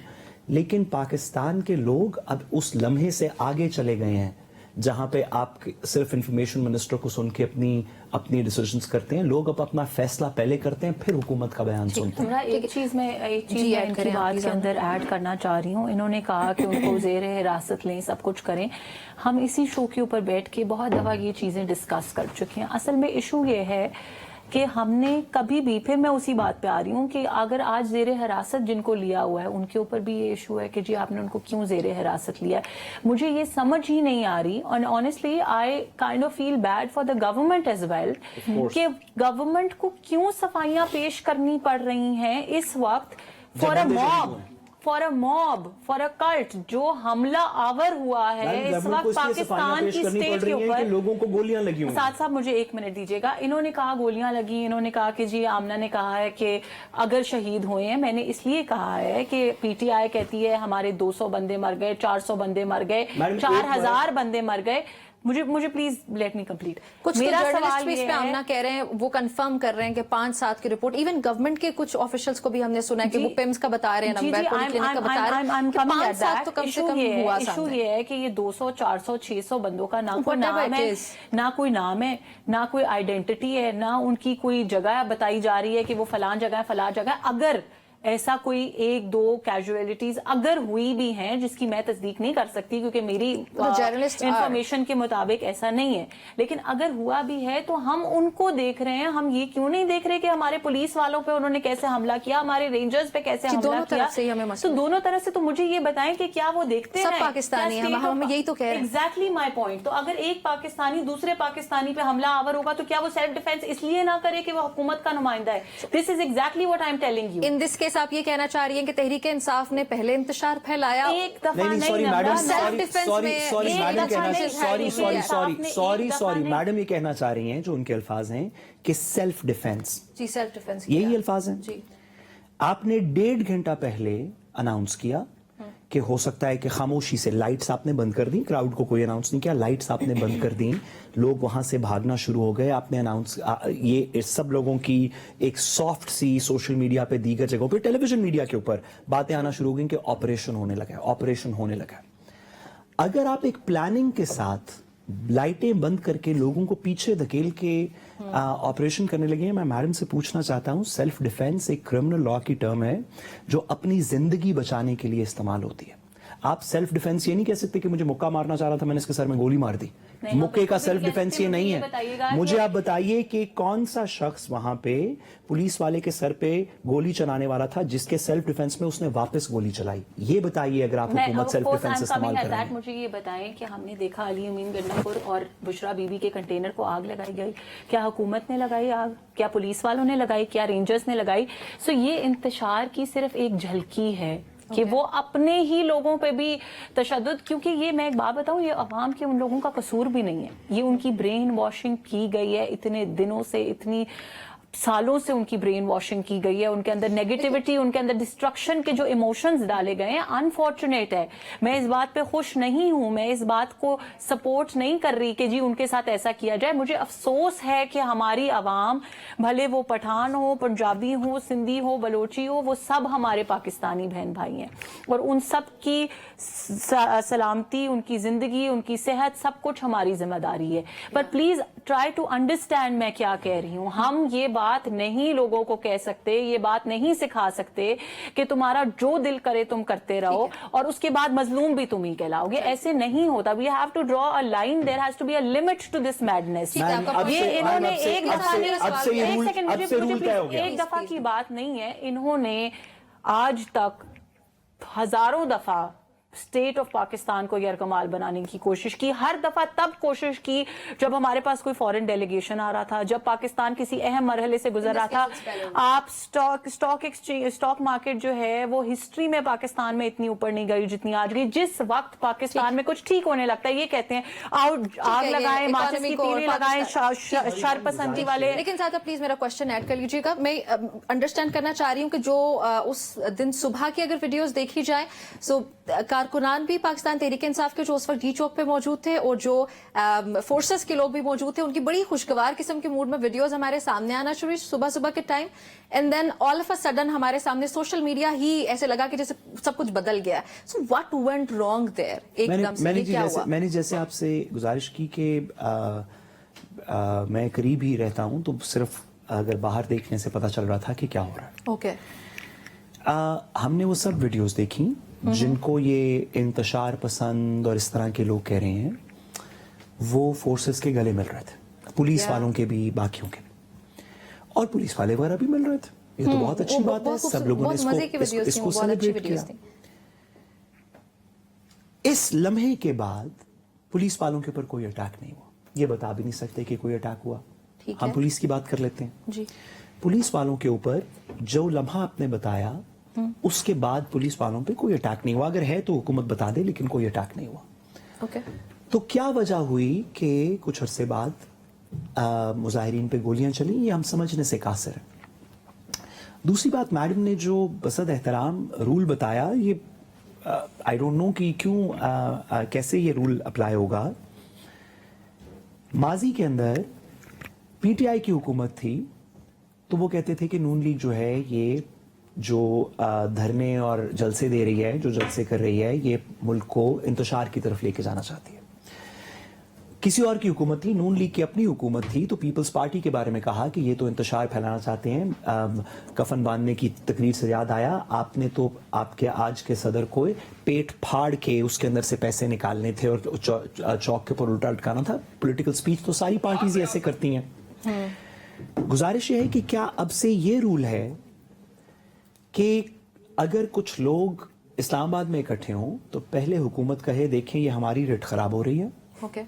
लेकिन पाकिस्तान के लोग अब उस लम्हे से आगे चले गए हैं जहां पे आप सिर्फ इंफॉर्मेशन मिनिस्टर को सुन के अपनी डिसीजंस करते हैं। लोग अब अपना फैसला पहले करते हैं, फिर हुकूमत का बयान सुनते हैं। एक चीज मैं ऐड इनकी करें बात आपकी के अंदर ऐड करना चाह रही हूँ। इन्होंने कहा कि उनको ज़ेरे हिरासत लें, सब कुछ करें। हम इसी शो के ऊपर बैठ के बहुत दफा ये चीजें डिस्कस कर चुके हैं। असल में इशू ये है कि हमने कभी भी, फिर मैं उसी बात पे आ रही हूँ कि अगर आज ज़ेरे हिरासत जिनको लिया हुआ है उनके ऊपर भी ये इशू है कि जी आपने उनको क्यों ज़ेरे हिरासत लिया है। मुझे ये समझ ही नहीं आ रही, और honestly I kind of feel bad for the government as well कि गवर्नमेंट को क्यों सफाइयां पेश करनी पड़ रही हैं इस वक्त फॉर अ मॉब, कल्ट जो हमला आवर हुआ है इस वक्त पाकिस्तान की स्टेट के ऊपर। लोगों को गोलियां लगी हुई। साथ साहब मुझे 1 मिनट दीजिएगा। इन्होंने कहा गोलियां लगी, इन्होंने कहा कि जी आमना ने कहा है कि अगर शहीद हुए हैं, मैंने इसलिए कहा है कि पीटीआई कहती है हमारे 200 बंदे मर गए, 400 बंदे मर गए, 4000 बंदे मर गए। मुझे प्लीज लेट मी कंप्लीट। कुछ मेरा सवाल भी इस पे आमना कह रहे हैं, वो कंफर्म कर रहे हैं कि 5-7 की रिपोर्ट, इवन गवर्नमेंट के कुछ ऑफिशियल्स को भी हमने सुना है कि वो पिम्स का बता रहे हैं, नंबर क्लिनिक का बता रहे हैं कि 5-7 तो कम से कम हुआ। इशू ये है कि ये 200, 400, 600 बंदों का ना कोई नाम है, ना कोई नाम है, ना कोई आइडेंटिटी है, ना उनकी कोई जगह बताई जा रही है कि वो फलान जगह है, फलान जगह। अगर ऐसा कोई एक दो कैजुअलिटीज अगर हुई भी हैं जिसकी मैं तस्दीक नहीं कर सकती क्योंकि मेरी journalists are. इंफॉर्मेशन के मुताबिक ऐसा नहीं है, लेकिन अगर हुआ भी है तो हम उनको देख रहे हैं। हम ये क्यों नहीं देख रहे कि हमारे पुलिस वालों पे उन्होंने कैसे हमला किया, हमारे रेंजर्स पे कैसे हमला दोनों किया। तरफ से ही हमें मसला तो दोनों तरफ से तो मुझे ये बताएं कि क्या वो देखते सब हैं पाकिस्तानी हैं, हम यही तो कह रहे हैं। Exactly my point. तो अगर एक पाकिस्तानी दूसरे पाकिस्तानी पे हमला आवर होगा तो क्या वो सेल्फ डिफेंस इसलिए ना करे कि वो हुकूमत का नुमाइंदा है? This is exactly what I am telling you. In this case आप ये कहना चाह रही हैं कि तहरीक इंसाफ ने पहले इंतशार फैलाया, एक दफा नहीं सॉरी नहीं मैडम, self-defense सॉरी में सॉरी एक मैडम दफा कहना नहीं, sorry sorry sorry sorry sorry नहीं। मैडम ये कहना चाह रही हैं, जो उनके अल्फाज हैं कि सेल्फ डिफेंस, जी सेल्फ डिफेंस यही अल्फाज हैं। जी आपने 1.5 घंटा पहले अनाउंस किया कि हो सकता है कि खामोशी से लाइट्स आपने बंद कर दी, क्राउड को कोई अनाउंस नहीं किया, लाइट्स आपने बंद कर दी, लोग वहां से भागना शुरू हो गए, आपने अनाउंस ये सब लोगों की एक सॉफ्ट सी सोशल मीडिया पे, दीगर जगहों पे, टेलीविजन मीडिया के ऊपर बातें आना शुरू हो गई कि ऑपरेशन होने लगा है, ऑपरेशन होने लगा है। अगर आप एक प्लानिंग के साथ लाइटें बंद करके लोगों को पीछे धकेल के ऑपरेशन करने लगे हैं, मैं मैडम से पूछना चाहता हूं, सेल्फ डिफेंस एक क्रिमिनल लॉ की टर्म है जो अपनी जिंदगी बचाने के लिए इस्तेमाल होती है। आप सेल्फ डिफेंस ये नहीं कह सकते कि मुझे मुक्का मारना चाह रहा था, मैंने इसके सर में गोली मार दी। मुक्के का सेल्फ डिफेंस ये नहीं है। मुझे आप बताइए कि कौन सा शख्स वहां पे पुलिस वाले के सर पे गोली चलाने वाला था जिसके सेल्फ डिफेंस में उसने वापस गोली चलाई? ये बताइए अगर आप हुकूमत सेल्फ डिफेंस इस्तेमाल कर रहे हैं। मुझे ये बताएं कि हमने देखा अली अमीन गन्नापुर और बुशरा बीबी के कंटेनर को आग लगाई गई, क्या हुकूमत ने लगाई आग? क्या पुलिस वालों ने लगाई? क्या रेंजर्स ने लगाई? सो ये इंतशार की सिर्फ एक झलकी है कि वो अपने ही लोगों पे भी तशद्दुद, क्योंकि ये मैं एक बात बताऊं, ये अवाम के उन लोगों का कसूर भी नहीं है, ये उनकी ब्रेन वॉशिंग की गई है इतने दिनों से, इतनी सालों से उनकी ब्रेन वॉशिंग की गई है, उनके अंदर नेगेटिविटी, उनके अंदर डिस्ट्रक्शन के जो इमोशंस डाले गए हैं। अनफॉर्चुनेट है, मैं इस बात पे खुश नहीं हूं, मैं इस बात को सपोर्ट नहीं कर रही कि जी उनके साथ ऐसा किया जाए। मुझे अफसोस है कि हमारी आवाम, भले वो पठान हो, पंजाबी हो, सिंधी हो, बलोची हो, वो सब हमारे पाकिस्तानी बहन भाई हैं और उन सब की सलामती, उनकी जिंदगी, उनकी सेहत, सब कुछ हमारी जिम्मेदारी है। पर प्लीज ट्राई टू अंडरस्टैंड मैं क्या कह रही हूँ। हम ये बात नहीं लोगों को कह सकते, ये बात नहीं सिखा सकते कि तुम्हारा जो दिल करे तुम करते रहो और उसके बाद मजलूम भी तुम ही कहलाओगे। ऐसे नहीं होता। We have to draw a line, there has to be a limit to this madness. ये इन्होंने एक दफा की बात नहीं है, इन्होंने आज तक हजारों दफा स्टेट ऑफ पाकिस्तान को यरकमाल बनाने की कोशिश की। हर दफा तब कोशिश की जब हमारे पास कोई फॉरेन डेलीगेशन आ रहा था, जब पाकिस्तान किसी अहम मरहले से गुजर रहा था। आप स्टॉक मार्केट जो है वो हिस्ट्री में पाकिस्तान में इतनी ऊपर नहीं गई जितनी आज गई। जिस वक्त पाकिस्तान में कुछ ठीक होने लगता है, ये कहते हैं आग लगाएं, माचिस की तीली लगाएं, शरपसंदी वाले। लेकिन साथ प्लीज मेरा क्वेश्चन ऐड कर लीजिएगा। मैं अंडरस्टैंड करना चाह रही हूँ कि जो उस दिन सुबह की अगर वीडियोस देखी जाए, सो कारकुनान भी पाकिस्तान तहरीक इंसाफ के जो उस वक्त जी चौक पे मौजूद थे और जो फोर्सेस के लोग भी मौजूद थे, उनकी बड़ी खुशगवार किस्म के मूड में वीडियोस हमारे सामने आना शुरू हुई सुबह सुबह के time. And then all of a sudden हमारे सामने सोशल मीडिया ही ऐसे लगा कि जैसे सब कुछ बदल गया। So what went wrong there? एकदम से क्या हुआ? मैंने जैसे आपसे गुजारिश की कि मैं करीब ही रहता हूं, तो सिर्फ अगर बाहर देखने से पता चल रहा था कि क्या हो रहा है। ओके हमने वो सब वीडियोस देखी जिनको ये इंतशार पसंद और इस तरह के लोग कह रहे हैं, वो फोर्सेस के गले मिल रहे थे, पुलिस वालों के भी, बाकियों के भी, और पुलिस वाले वगैरह भी मिल रहे थे। ये तो बहुत अच्छी बात है, सब लोगों ने इसको सेलिब्रेट किया। इस लम्हे के बाद पुलिस वालों के ऊपर कोई अटैक नहीं हुआ। ये बता भी नहीं सकते कि कोई अटैक हुआ। हम पुलिस की बात कर लेते हैं जी। पुलिस वालों के ऊपर जो लम्हा आपने बताया, उसके बाद पुलिस वालों पे कोई अटैक नहीं हुआ। अगर है तो हुकूमत बता दे, लेकिन कोई अटैक नहीं हुआ। ओके तो क्या वजह हुई कि कुछ अरसे बाद मुजाहिरीन पे गोलियां चली, ये हम समझने से कासिर है। दूसरी बात, मैडम ने जो बसद एहतराम रूल बताया, ये आई डोंट नो कि क्यों कैसे ये रूल अप्लाई होगा। माजी के अंदर पीटीआई की हुकूमत थी तो वो कहते थे कि नून लीग जो है, ये जो धरने और जलसे दे रही है, जो जलसे कर रही है, ये मुल्क को इंतशार की तरफ लेके जाना चाहती है। किसी और की हुकूमत थी, नून लीग की अपनी हुकूमत थी, तो पीपल्स पार्टी के बारे में कहा कि ये तो इंतशार फैलाना चाहते हैं। कफन बांधने की तकरीर से याद आया, आपने तो आपके आज के सदर को पेट फाड़ के उसके अंदर से पैसे निकालने थे और चौक के ऊपर उल्टा लटकाना था। पॉलिटिकल स्पीच तो सारी पार्टीज ही ऐसे करती हैं। गुजारिश ये है कि क्या अब से ये रूल है कि अगर कुछ लोग इस्लामाबाद में इकट्ठे हों तो पहले हुकूमत कहे देखें ये हमारी रेट खराब हो रही है, ओके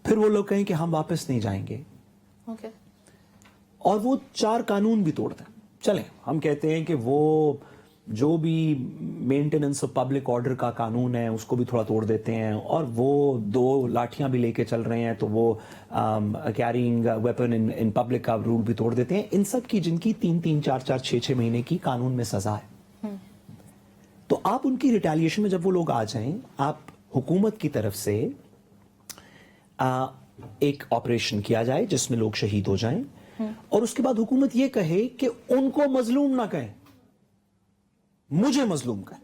फिर वो लोग कहें कि हम वापस नहीं जाएंगे, ओके और वो 4 कानून भी तोड़ दें। चलें, हम कहते हैं कि वो जो भी मेंटेनेंस ऑफ पब्लिक ऑर्डर का कानून है उसको भी थोड़ा तोड़ देते हैं, और वो 2 लाठियां भी लेके चल रहे हैं तो वो कैरिंग वेपन इन पब्लिक का रूल भी तोड़ देते हैं। इन सब की जिनकी 3-3, 4-4, 6-6 महीने की कानून में सजा है, तो आप उनकी रिटेलिएशन में जब वो लोग आ जाएं, आप हुकूमत की तरफ से एक ऑपरेशन किया जाए जिसमें लोग शहीद हो जाएं, और उसके बाद हुकूमत ये कहे कि उनको मजलूम ना कहें, मुझे मजलूम कहें।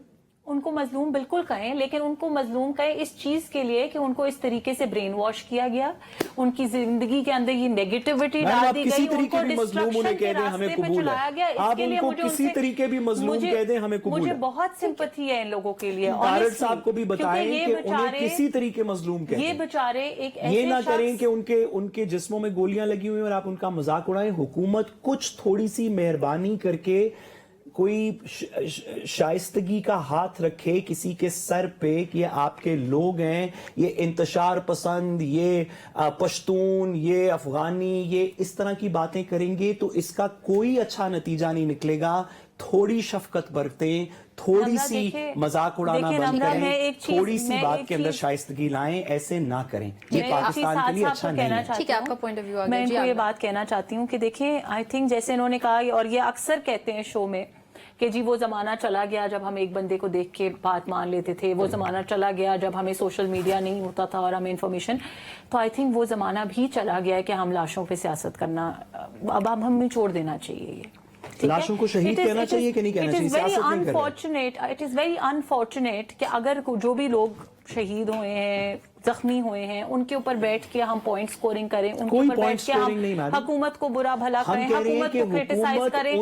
उनको मजलूम बिल्कुल कहें, लेकिन उनको मजलूम कहें इस चीज के लिए कि उनको इस तरीके से ब्रेन वॉश किया गया, उनकी जिंदगी के अंदर ये नेगेटिविटी डाल दी गई, उनको डिस्ट्रक्शन के रास्ते पे चलाया गया। इसके लिए मुझे किसी तरीके भी मजलूम कह दें, हमें कबूल मुझे है। बहुत सिंपैथी है इन लोगों के लिए। तारड़ साहब को भी बताएं कि उन्हें किसी तरीके मजलूम कह ये दें। बेचारे एक ऐसे ये ना शख्स- करें कि उनके जिस्मों में गोलियां लगी हुई हैं और आप उनका मजाक उड़ाएं। हुकूमत कुछ थोड़ी सी मेहरबानी करके कोई शाइस्तगी का हाथ रखे किसी के सर पे कि ये आपके लोग हैं, ये इंतशार पसंद, ये पश्तून, ये अफगानी, ये इस तरह की बातें करेंगे तो इसका कोई अच्छा नतीजा नहीं निकलेगा। थोड़ी शफकत बरतें, थोड़ी सी मजाक उड़ाना बंद करें, थोड़ी सी बात के अंदर शाइस्तगी लाएं, ऐसे ना करें। ये पाकिस्तान के लिए अच्छा नहीं है। ठीक है, आपका पॉइंट ऑफ व्यू आ मैं गया जी। इनको ये आप- बात कहना चाहती हूँ कि देखें, आई थिंक जैसे इन्होंने कहा, और ये अक्सर कहते हैं शो में कि जी वो जमाना चला गया जब हम एक बंदे को देख के बात मान लेते थे, वो जमाना चला गया जब हमें सोशल मीडिया नहीं होता था और हमें इंफॉर्मेशन, तो आई थिंक वो जमाना भी चला गया है कि हम लाशों पे सियासत करना अब हमें छोड़ देना चाहिए। ये लाशों को शहीद कहना चाहिए कि नहीं कहना चाहिए, सियासत नहीं कर रहे। इट इज वेरी अनफॉर्चुनेट कि अगर जो भी लोग शहीद हुए हैं, जख्मी हुए हैं, उनके ऊपर बैठ के हम पॉइंट स्कोरिंग करें, उनके कोई ऊपर बैठ point के scoring नहीं, हम मैडम। हुकूमत को बुरा भला हम करें, कह रहे हैं हुकूमत कि को क्रिटिसाइज हुकूमत करें,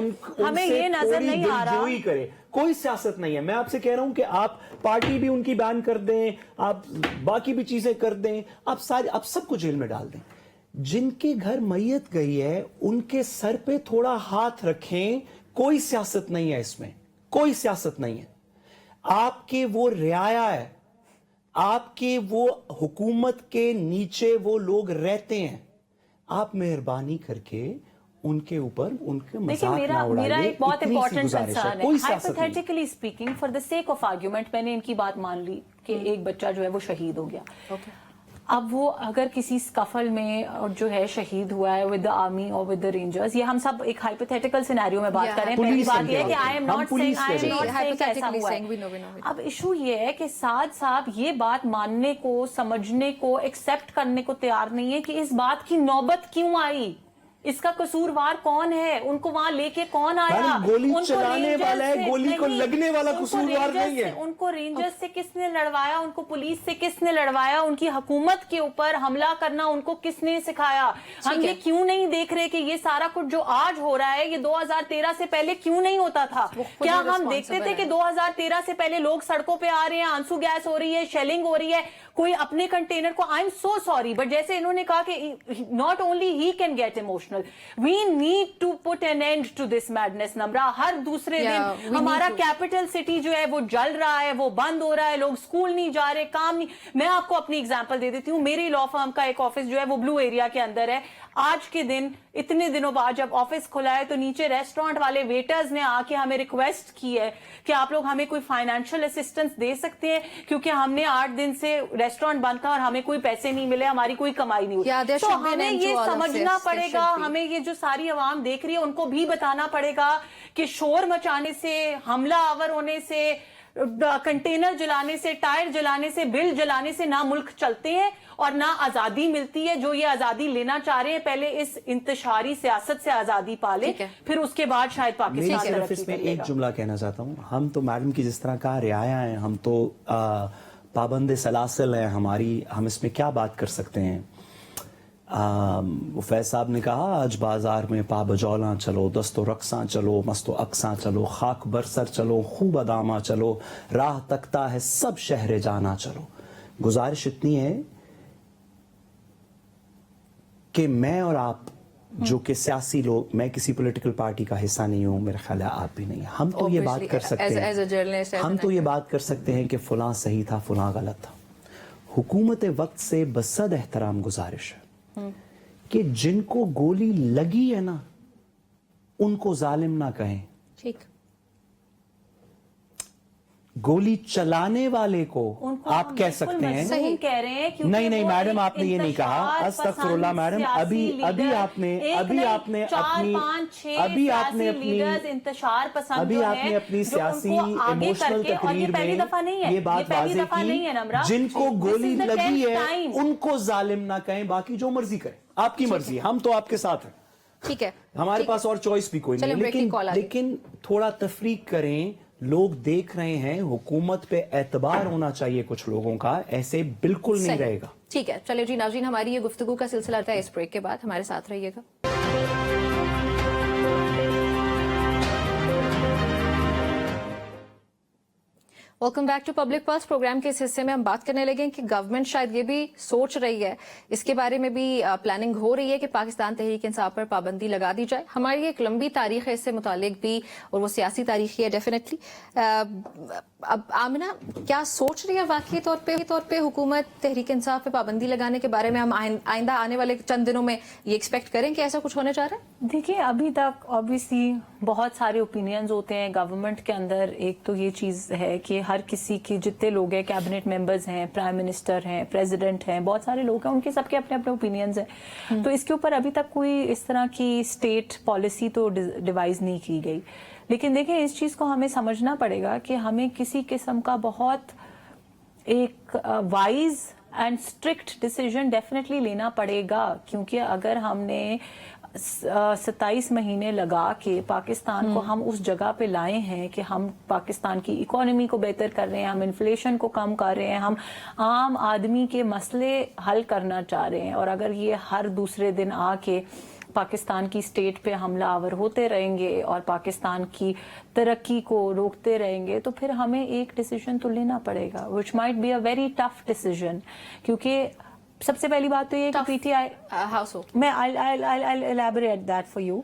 हमें उनसे ये नजर थोड़ी नहीं आ रहा। दिलजोई करे। कोई सियासत नहीं है। मैं आपसे कह रहा हूं कि आप पार्टी भी उनकी बैन कर दें, आप बाकी भी चीजें कर दें, आप सबको जेल में डाल दें। जिनके घर मैयत गई है उनके सर पे थोड़ा हाथ रखें। कोई सियासत नहीं है इसमें, कोई सियासत नहीं है। आपके वो रियाया है, आपके वो हुकूमत के नीचे वो लोग रहते हैं। आप मेहरबानी करके उनके ऊपर उनके देखिए, मजाक ना उड़ाइए। मेरा एक बहुत इतनी सी इंपॉर्टेंट गुजारिश है, कंसर्न है। कोई सियासत नहीं। Hypothetically speaking, for the sake of argument, मैंने इनकी बात मान ली कि एक बच्चा जो है वो शहीद हो गया। अब वो अगर किसी स्कफल में और जो है शहीद हुआ है विद द आर्मी और विद द रेंजर्स, ये हम सब एक हाइपोथेटिकल सिनेरियो में बात Yeah. कर रहे हैं। पहली पुलिस बात करके ये है कि बात आई एम करें। हम नॉट पुलिस सेइंग कह रहे हैं। ऐसा Hypothetically हुआ saying, we know, we है। know. अब इशू ये है कि साथ साथ ये बात मानने को, समझने को, एक्सेप्ट करने को तैयार नहीं है कि इस बात की नौबत क्यों आई, इसका कसूरवार कौन है, उनको वहां लेके कौन आया। मैडम, गोली उनको चलाने रेंजर्स वाला है, से- गोली को नहीं, लगने वाला उनको कसूरवार रेंजर्स नहीं है। से- उनको रेंजर्स से किसने लड़वाया, उनको पुलिस से किसने लड़वाया, उनकी हुकूमत के ऊपर हमला करना उनको किसने सिखाया। हम ये क्यों नहीं देख रहे कि ये सारा कुछ जो आज हो रहा है ये 2013 से पहले क्यों नहीं होता था। क्या हम देखते थे कि 2013 से पहले लोग सड़कों पे आ रहे हैं, आंसू गैस हो रही है, शेलिंग हो रही है, कोई अपने कंटेनर को, I am so sorry, but जैसे इन्होंने कहा कि not only he can get emotional, we need to put an end to this madness. Namra, हर दूसरे Yeah, दिन we हमारा need to. कैपिटल सिटी जो है वो जल रहा है, वो बंद हो रहा है, लोग स्कूल नहीं जा रहे, काम नहीं। मैं आपको अपनी एग्जांपल दे देती हूँ। मेरी लॉ फर्म का एक ऑफिस जो है वो ब्लू एरिया के अंदर है। आज के दिन, इतने दिनों बाद जब ऑफिस खुला है, तो नीचे रेस्टोरेंट वाले वेटर्स ने आके हमें रिक्वेस्ट की है कि आप लोग हमें कोई फाइनेंशियल असिस्टेंस दे सकते हैं, क्योंकि हमने 8 दिन से रेस्टोरेंट बंद था और हमें कोई पैसे नहीं मिले, हमारी कोई कमाई नहीं Yeah, हुई। there तो should be an हमें end to ये all of समझना this. There पड़ेगा, should be. हमें ये जो सारी अवाम देख रही है उनको भी बताना पड़ेगा कि शोर मचाने से, हमला आवर होने से, कंटेनर जलाने से, टायर जलाने से, बिल जलाने से ना मुल्क चलते हैं और ना आजादी मिलती है। जो ये आजादी लेना चाह रहे हैं, पहले इस इंतशारी सियासत से आजादी पाले, ठीक है। फिर उसके बाद शायद मेरी पाकिस्तान तरफ तरक्की इसमें करेगा। एक जुमला कहना चाहता हूँ। हम तो मैडम की जिस तरह का रियाया है, हम तो पाबंद सलासिल हैं हमारी, हम इसमें क्या बात कर सकते हैं? फैज साहब ने कहा आज बाजार में पा बजौला चलो, दस्तो रक्सा चलो, मस्तो अक्सा चलो, खाक बरसर चलो, खूब अदामा चलो, राह तकता है सब शहर जाना चलो। गुजारिश इतनी है कि मैं और आप जो कि सियासी लोग, मैं किसी पॉलिटिकल पार्टी का हिस्सा नहीं हूं, मेरा ख्याल है आप भी नहीं, हम तो ये बात कर सकते हैं, हम तो ये बात कर सकते हैं कि फलां सही था फलां गलत था। हुकूमत वक्त से बसद एहतराम गुजारिश है कि जिनको गोली लगी है ना उनको जालिम ना कहें, ठीक, गोली चलाने वाले को आप कह सकते हैं। सही कह रहे हैं, क्योंकि नहीं वो मैडम एक आपने ये नहीं कहा, अस्तगफिरुल्लाह मैडम, अभी आपने अपनी सियासी इमोशनल तकरीर में ये बात वाज़ेह की, जिनको गोली लगी है उनको जालिम ना कहें, बाकी जो मर्जी करें, आपकी मर्जी, हम तो आपके साथ हैं, ठीक है, हमारे पास और चॉइस भी कोई नहीं है, लेकिन थोड़ा तफरीक करें। लोग देख रहे हैं, हुकूमत पे एतबार होना चाहिए कुछ लोगों का, ऐसे बिल्कुल नहीं रहेगा। ठीक है, चलिए जी नाज़रीन, हमारी ये गुफ्तगू का सिलसिला रहता है इस ब्रेक के बाद, हमारे साथ रहिएगा। Welcome back to Public Pulse. Programme के इस हिस्से में हम बात करने लगे कि गवर्नमेंट शायद ये भी सोच रही है, इसके बारे में भी प्लानिंग हो रही है कि पाकिस्तान तहरीक इंसाफ पर पाबंदी लगा दी जाए। हमारी एक लंबी तारीख है इससे मुतालिक भी, और वो सियासी तारीख ही है डेफिनेटली। अब आमिना क्या सोच रही है वाकई तौर पे हुकूमत तहरीक इंसाफ पे पाबंदी लगाने के बारे में? हम आइंदा आने वाले चंद दिनों में ये एक्सपेक्ट करें कि ऐसा कुछ होने जा रहा है? देखिए, अभी तक ऑब्वियसली बहुत सारे ओपिनियंस होते हैं गवर्नमेंट के अंदर। एक तो ये चीज़ है कि हर किसी के जितने लोग हैं, कैबिनेट मेंबर्स हैं, प्राइम मिनिस्टर हैं, प्रेसिडेंट हैं, बहुत सारे लोग हैं, उनके सबके अपने अपने ओपिनियंस हैं। तो इसके ऊपर अभी तक कोई इस तरह की स्टेट पॉलिसी तो डिवाइस नहीं की गई। लेकिन देखें, इस चीज़ को हमें समझना पड़ेगा कि हमें किसी किस्म का बहुत एक wise and strict decision definitely लेना पड़ेगा, क्योंकि अगर हमने 27 महीने लगा के पाकिस्तान को हम उस जगह पे लाए हैं कि हम पाकिस्तान की इकोनॉमी को बेहतर कर रहे हैं, हम इन्फ्लेशन को कम कर रहे हैं, हम आम आदमी के मसले हल करना चाह रहे हैं, और अगर ये हर दूसरे दिन आके पाकिस्तान की स्टेट पे हमला आवर होते रहेंगे और पाकिस्तान की तरक्की को रोकते रहेंगे, तो फिर हमें एक डिसीजन तो लेना पड़ेगा, which might be a very tough decision. क्योंकि सबसे पहली बात तो ये कि पीटीआई, मैं I'll elaborate that for you।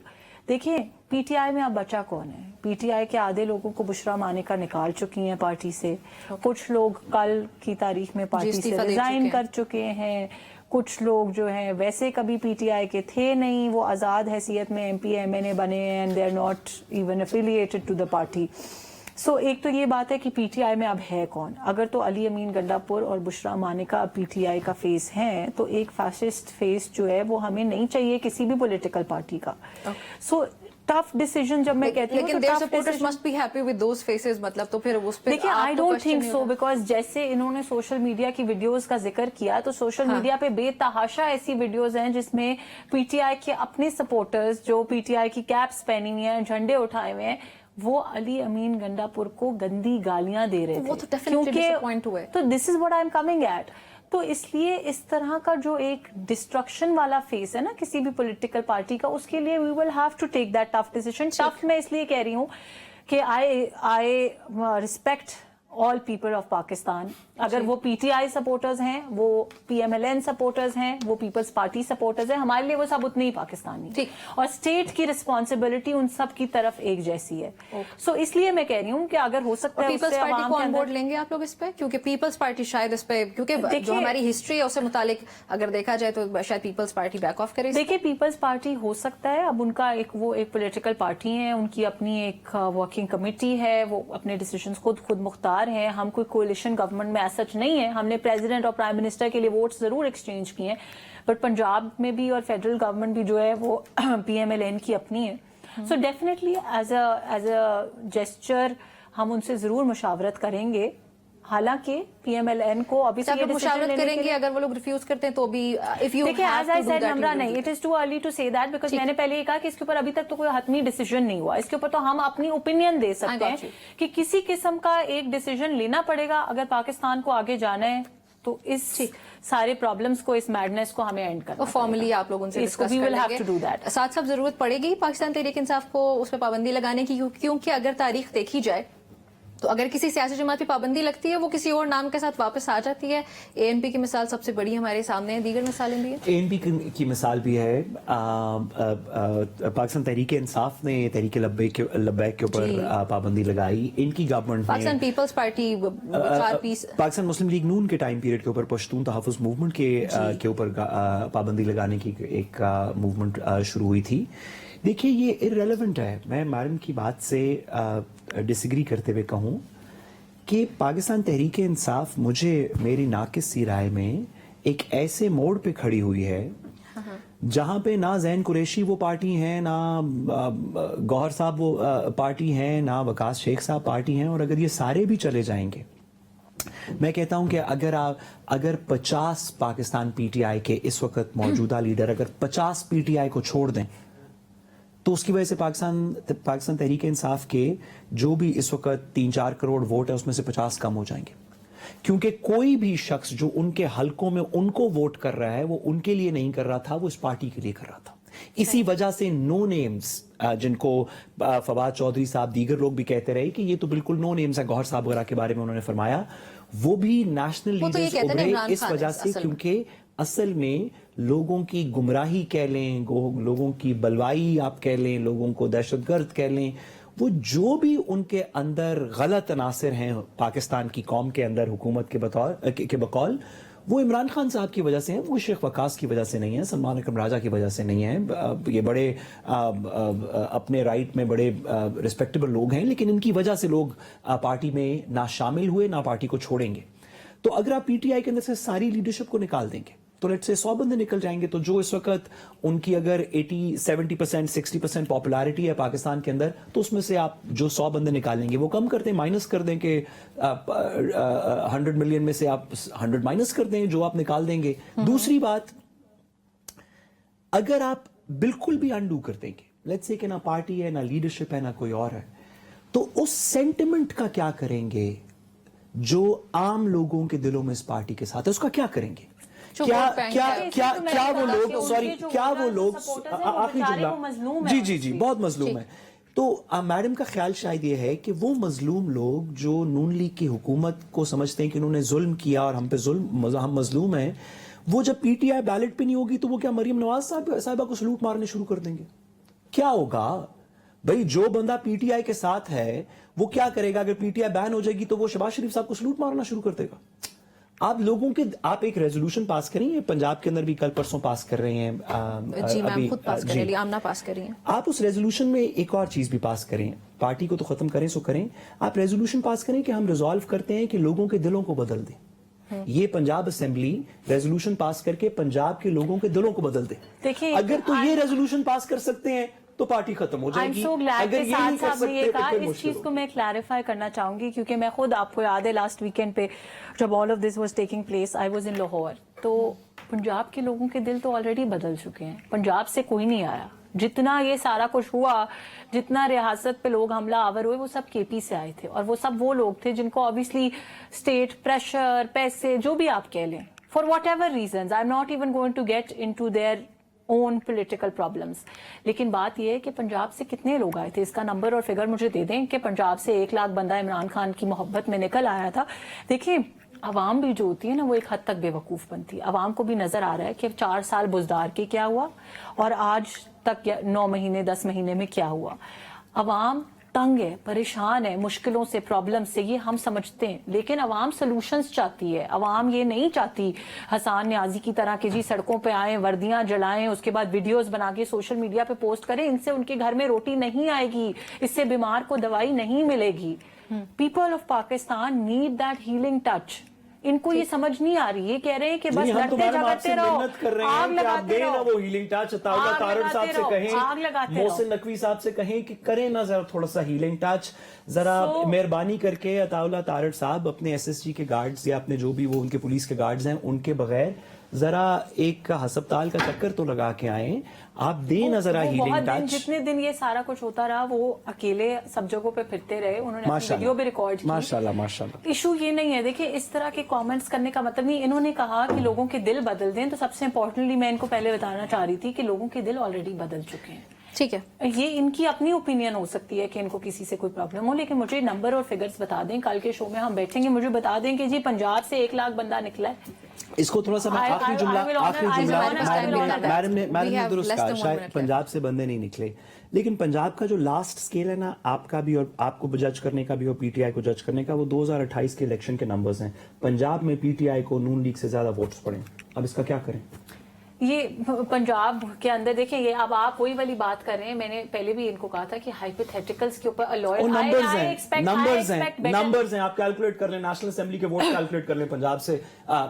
देखिए, पीटीआई में अब बचा कौन है? पीटीआई के आधे लोगों को बुशरा मानिका निकाल चुकी हैं पार्टी से, कुछ लोग कल की तारीख में पार्टी से रिजाइन कर चुके हैं, कुछ लोग जो हैं वैसे कभी पीटीआई के थे नहीं, वो आज़ाद हैसियत में एमपी एमएनए बने हैं, and they are not even affiliated to the party. So एक तो ये बात है कि पीटीआई में अब है कौन। अगर तो अली अमीन गंडापुर और बुशरा मानिका पीटीआई का फेस हैं, तो एक फैसिस्ट फेस जो है वो हमें नहीं चाहिए किसी भी पॉलिटिकल पार्टी का। सो टफ डिसीजन जब मैं कहती हूँ, लेकिन their supporters must be happy with those faces, मतलब तो फिर उस पे देखिए, I don't think so, because जैसे इन्होंने सोशल मीडिया की वीडियोस का जिक्र किया, तो सोशल मीडिया पे बेतहाशा ऐसी वीडियोस हैं जिसमें पीटीआई के अपने सपोर्टर्स जो पीटीआई की कैप्स पहनी हुई हैं, झंडे उठाए हुए हैं, वो अली अमीन गंडापुर को गंदी गालियां दे रहे थे। वो तो डेफिनेटली डिसअपॉइंट हुए। तो this is what I am coming at. तो इसलिए इस तरह का जो एक डिस्ट्रक्शन वाला फेस है ना किसी भी पॉलिटिकल पार्टी का, उसके लिए we will have to take that tough decision. Tough मैं इसलिए कह रही हूँ कि I respect all people of Pakistan. अगर वो पीटीआई सपोर्टर्स हैं, वो पीएमएलएन सपोर्टर्स हैं, वो पीपल्स पार्टी सपोर्टर्स हैं, हमारे लिए वो सब उतने ही पाकिस्तानी। और स्टेट की रिस्पॉन्सिबिलिटी उन सब की तरफ एक जैसी है। सो इसलिए मैं कह रही हूँ कि अगर हो सकता है पीपल्स पार्टी को ऑन बोर्ड लेंगे आप लोग इस पे, क्योंकि पीपल्स पार्टी शायद इस पे, क्योंकि जो हमारी हिस्ट्री है उससे मुतालिक अगर देखा जाए तो शायद पीपल्स पार्टी बैक ऑफ करे। देखिए, पीपल्स पार्टी हो सकता है, अब उनका एक पॉलिटिकल पार्टी है, उनकी अपनी एक वर्किंग कमेटी है, वो अपने डिसीजंस खुद मुख्तार है। हम कोई कोalition गवर्नमेंट में सच नहीं है, हमने प्रेसिडेंट और प्राइम मिनिस्टर के लिए वोट्स जरूर एक्सचेंज किए हैं, बट पंजाब में भी और फेडरल गवर्नमेंट भी जो है वो पीएमएलएन की अपनी है। So definitely as a gesture हम उनसे जरूर मुशावरत करेंगे। हालांकि PMLN को अभी से आप लोग मुशावरत करेंगे अगर वो लोग रिफ्यूज करते हैं तो भी इफ यू देखिए एज आई सेड नम्रा नहीं, it is too early to say that because मैंने पहले ये कहा कि इसके ऊपर अभी तक तो कोई हतमी डिसीजन नहीं हुआ. इसके ऊपर तो हम अपनी ओपिनियन दे सकते हैं कि किसी किस्म का एक डिसीजन लेना पड़ेगा अगर पाकिस्तान को आगे जाना है. तो इस सारे प्रॉब्लम्स को, इस मैडनेस को हमें एंड करना फॉर्मली आप लोग उनसे इसको डिस्कस we कर will have लेंगे. to do that. साथ साथ जरूरत पड़ेगी पाकिस्तान तहरीक इंसाफ को उस पर पाबंदी लगाने की, क्योंकि अगर तारीख देखी जाए तो अगर किसी सियासी जमात पे पाबंदी लगती है वो किसी और नाम के साथ वापस आ जाती है. ANP की मिसाल सबसे बड़ी हमारे सामने है, दीगर मिसालें भी हैं. ANP की मिसाल भी है. पाकिस्तान तहरीक इंसाफ ने तहरीक लब्बैक के ऊपर पाबंदी लगाई. इनकी government Pakistan peoples party Pakistan Muslim league Noon के टाइम पीरियड के ऊपर पश्तून तहफ़्फ़ुज़ मूवमेंट के ऊपर पाबंदी लगाने की एक मूवमेंट शुरू हुई थी. देखिए ये इररेलेवेंट है. मैं मैडम की बात से डिसएग्री करते हुए कहूँ कि पाकिस्तान तहरीक इंसाफ मुझे मेरी नाकिस सी राय में एक ऐसे मोड़ पे खड़ी हुई है जहां पे ना ज़ैन कुरैशी वो पार्टी हैं, ना गौहर साहब वो पार्टी हैं, ना वकास शेख साहब पार्टी हैं. और अगर ये सारे भी चले जाएंगे, मैं कहता हूं कि अगर 50 पाकिस्तान PTI के इस वक्त मौजूदा लीडर अगर 50 PTI को छोड़ दें तो उसकी वजह से पाकिस्तान तहरीक इंसाफ के जो भी इस वक्त 3-4 करोड़ वोट है उसमें से 50 कम हो जाएंगे. क्योंकि कोई भी शख्स जो उनके हलकों में उनको वोट कर रहा है वो उनके लिए नहीं कर रहा था, वो इस पार्टी के लिए कर रहा था. इसी वजह से नो नेम्स जिनको फवाद चौधरी साहब दीगर लोग भी कहते रहे कि ये तो बिल्कुल नो नेम्स है, गौहर साहब वगैरह के बारे में उन्होंने फरमाया, वो भी नेशनल लीडर्स उभरे इस वजह से क्योंकि असल में लोगों की गुमराही कह लें, लोगों की बलवाई आप कह लें, लोगों को दहशतगर्द कह लें, वो जो भी उनके अंदर गलत अनासर हैं पाकिस्तान की कौम के अंदर हुकूमत के बकौल, वो इमरान खान साहब की वजह से हैं, वो शेख वकास की वजह से नहीं है, सलमान अकरम राजा की वजह से नहीं है. ये बड़े अपने राइट में बड़े रिस्पेक्टेबल लोग हैं, लेकिन इनकी वजह से लोग पार्टी में ना शामिल हुए, ना पार्टी को छोड़ेंगे. तो अगर आप PTI के अंदर से सारी लीडरशिप को निकाल देंगे तो लेट्स से 100 बंदे निकल जाएंगे. तो जो इस वक्त उनकी अगर 80-70% 60% पॉपुलैरिटी है पाकिस्तान के अंदर, तो उसमें से आप जो 100 बंदे निकालेंगे वो कम कर दें, माइनस कर दें कि 100 मिलियन में से आप 100 माइनस कर दें जो आप निकाल देंगे. दूसरी बात, अगर आप बिल्कुल भी अनडू कर देंगे, लेट्स से कि ना पार्टी है, ना लीडरशिप है, ना कोई और है, तो उस सेंटिमेंट का क्या करेंगे जो आम लोगों के दिलों में इस पार्टी के साथ है, उसका क्या करेंगे? क्या वो लोग, सॉरी, क्या वो लोग, आखिरी जुमला, जी बहुत मजलूम है. तो मैडम का ख्याल शायद ये है कि वो मजलूम लोग जो नून लीग की हुकूमत को समझते हैं कि उन्होंने जुल्म किया और हम पे हम मजलूम हैं, वो जब PTI बैलेट पे नहीं होगी तो वो क्या मरियम नवाज साहिबा को सलूट मारने शुरू कर देंगे? क्या होगा भाई? जो बंदा PTI के साथ है वो क्या करेगा? अगर PTI बैन हो जाएगी तो वो शहबाज शरीफ साहब को सलूट मारना शुरू कर देगा. आप एक रेजोल्यूशन पास करें, पंजाब के अंदर भी कल परसों पास कर रहे हैं. जी मैम खुद पास कर रही है, आमना पास कर रही हैं. आप उस रेजोल्यूशन में एक और चीज भी पास करें, पार्टी को तो खत्म करें सो करें, आप रेजोल्यूशन पास करें कि हम रिजॉल्व करते हैं कि लोगों के दिलों को बदल दें. ये पंजाब असेंबली रेजोल्यूशन पास करके पंजाब के लोगों के दिलों को बदल दे. देखिए, अगर तो ये रेजोल्यूशन पास कर सकते हैं तो पार्टी खत्म हो जाएगी. अगर ये नहीं कर सकते, इस चीज को मैं क्लैरिफाई करना चाहूंगी क्योंकि मैं खुद, आपको याद है लास्ट वीकेंड पे जब all of this was taking place, I was in Lahore. तो पंजाब के लोगों के दिल तो ऑलरेडी बदल चुके हैं. पंजाब से कोई नहीं आया. जितना ये सारा कुछ हुआ, जितना रियासत पे लोग हमला आवर हुए, वो सब KP से आए थे. और वो सब वो लोग थे जिनको ऑब्वियसली स्टेट प्रेशर, पैसे, जो भी आप कह लें, for whatever reason, I am not even going to get into their own political problems. लेकिन बात यह है कि पंजाब से कितने लोग आए थे, इसका नंबर और फिगर मुझे दे दें कि पंजाब से 1 लाख बंदा इमरान खान की मोहब्बत में निकल आया था. देखिए, अवाम भी जो होती है ना, वो एक हद तक बेवकूफ़ बनती है. अवाम को भी नजर आ रहा है कि 4 साल बुजदार के क्या हुआ और आज तक 9 महीने 10 महीने में क्या हुआ. अवाम तंग है, परेशान है, मुश्किलों से, प्रॉब्लम से, ये हम समझते हैं. लेकिन अवाम सॉल्यूशंस चाहती है. अवाम ये नहीं चाहती हसन न्याजी की तरह कि जी सड़कों पे आए, वर्दियां जलाएं, उसके बाद वीडियोस बना के सोशल मीडिया पे पोस्ट करें. इनसे उनके घर में रोटी नहीं आएगी, इससे बीमार को दवाई नहीं मिलेगी. People of Pakistan need that healing touch. इनको ये समझ नहीं आ रही है, कह रहे हैं कि बस नहीं, हम लड़ते तुम्हारे झगड़ते आपसे रहो, मिन्नत कर रहे आग हैं कि आप लगाते दें ना रहो, वो हीलिंग टच। अताउल्ला आग तारड़ लगाते साहब से रहो, कहें, आग लगाते रहो। मोहसिन नकवी साहब से कहें कि करें ना जरा थोड़ा सा हीलिंग टच, जरा मेहरबानी करके अताउल्ला तारड़ साहब अपने एसएसजी के गार्ड्स या अपने जो भी वो उनके पुलिस के गार्ड्स हैं उनके बगैर जरा एक हस्पताल का चक्कर तो लगा के आए, आप दें ना जरा वो बहुत हीलिंग दिन, टच। जितने दिन ये सारा कुछ होता रहा वो अकेले सब जगहों पे फिरते रहे, उन्होंने अपनी वीडियो भी रिकॉर्ड की। माशाल्लाह माशाल्लाह। इशू ये नहीं है, देखिए इस तरह के कमेंट्स करने का मतलब नहीं, इन्होंने कहा कि लोगों के दिल बदल दें, तो सबसे इंपॉर्टेंटली मैं इनको पहले बताना चाह रही थी कि लोगों के दिल ऑलरेडी बदल चुके हैं। ठीक है, ये इनकी अपनी ओपिनियन हो सकती है कि इनको किसी से कोई प्रॉब्लम हो, लेकिन मुझे नंबर और फिगर्स बता दें, कल के शो में हम बैठेंगे, मुझे बता दें कि जी पंजाब से 1 लाख बंदा निकला है। इसको थोड़ा सा मैं I- आखिरी I जुमला will honor- I will honor- I will honor that. Madam We ने have दुरुस्त less कहा, than 1 शायद minute पंजाब से बंदे नहीं निकले, लेकिन पंजाब का जो लास्ट स्केल है ना, आपका भी और आपको जज करने का भी और पीटीआई को जज करने का, वो 2028 के इलेक्शन के नंबर्स हैं। पंजाब में पीटीआई को नून लीग से ज्यादा वोट्स पड़े, अब इसका क्या करें? ये पंजाब के अंदर देखें, ये अब आप वही वाली बात कर रहे हैं, मैंने पहले भी इनको कहा था कि हाइपोथेटिकल्स के ऊपर वो नंबर्स हैं, नंबर्स हैं, आप कैलकुलेट कर लें, नेशनल असेंबली के वोट कैलकुलेट कर लें पंजाब से,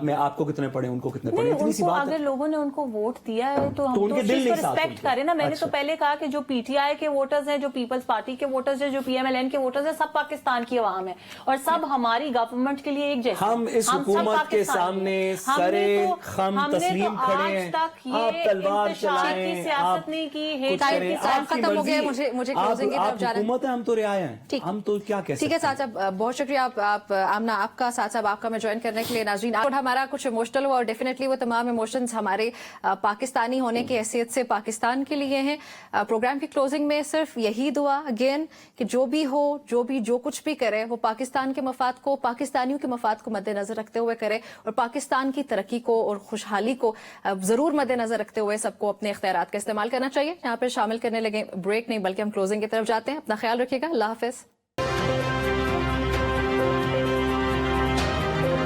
मैं आपको कितने पड़े, उनको कितने पड़े, इतनी सी बात अगर है। लोगों ने उनको वोट दिया है तो हम तो तो उनके उस दिल चीज को नहीं साफ रिस्पेक्ट उनके। करें ना। मैंने तो अच्छा। पहले कहा कि जो पीटीआई के वोटर्स हैं, जो पीपल्स पार्टी के वोटर्स हैं, जो पीएमएलएन के वोटर्स हैं, सब पाकिस्तान की आवाम है और सब हमारी गवर्नमेंट के लिए एक जैसे। हम इस सब हुकूमत के पाकिस्तानी सामने हैं। सरे खम हमने तो तस्लीम खड़े हैं, आज तक आप ये तलवार इंतशार की चलाएं, सियासत आप नहीं की, कुछ हेट करें, की टाइम आपकी खत्म हो गया, मर्जी। मुझे आप क्लोजिंग की तरफ आप जा रहे हैं। हुकूमत है, हम तो रियाए हैं, ठीक। हम तो क्या कह ठीक है सकते हैं। साथ साहब, बहुत शुक्रिया आप आमना आपका, साथ साहब आपका मैं ज्वाइन करने के लिए। नाज़रीन, और हमारा कुछ इमोशनल हुआ और डेफिनेटली वो तमाम इमोशंस हमारे पाकिस्तानी होने की हैसियत से पाकिस्तान के लिए हैं। प्रोग्राम की क्लोजिंग में सिर्फ यही दुआ अगेन कि जो भी हो, जो कुछ भी करे वो पाकिस्तान के मफाद को, पाकिस्तानियों के मफाद को मद्देनजर रखते हुए करे और पाकिस्तान की तरक्की को और खुशहाली को जरूर मद्देनजर रखते हुए सबको अपने इख्तियारात का इस्तेमाल करना चाहिए। यहाँ पर शामिल करने लगे, ब्रेक नहीं बल्कि हम क्लोजिंग की तरफ जाते हैं। अपना ख्याल रखिएगा, अल्लाह हाफिज।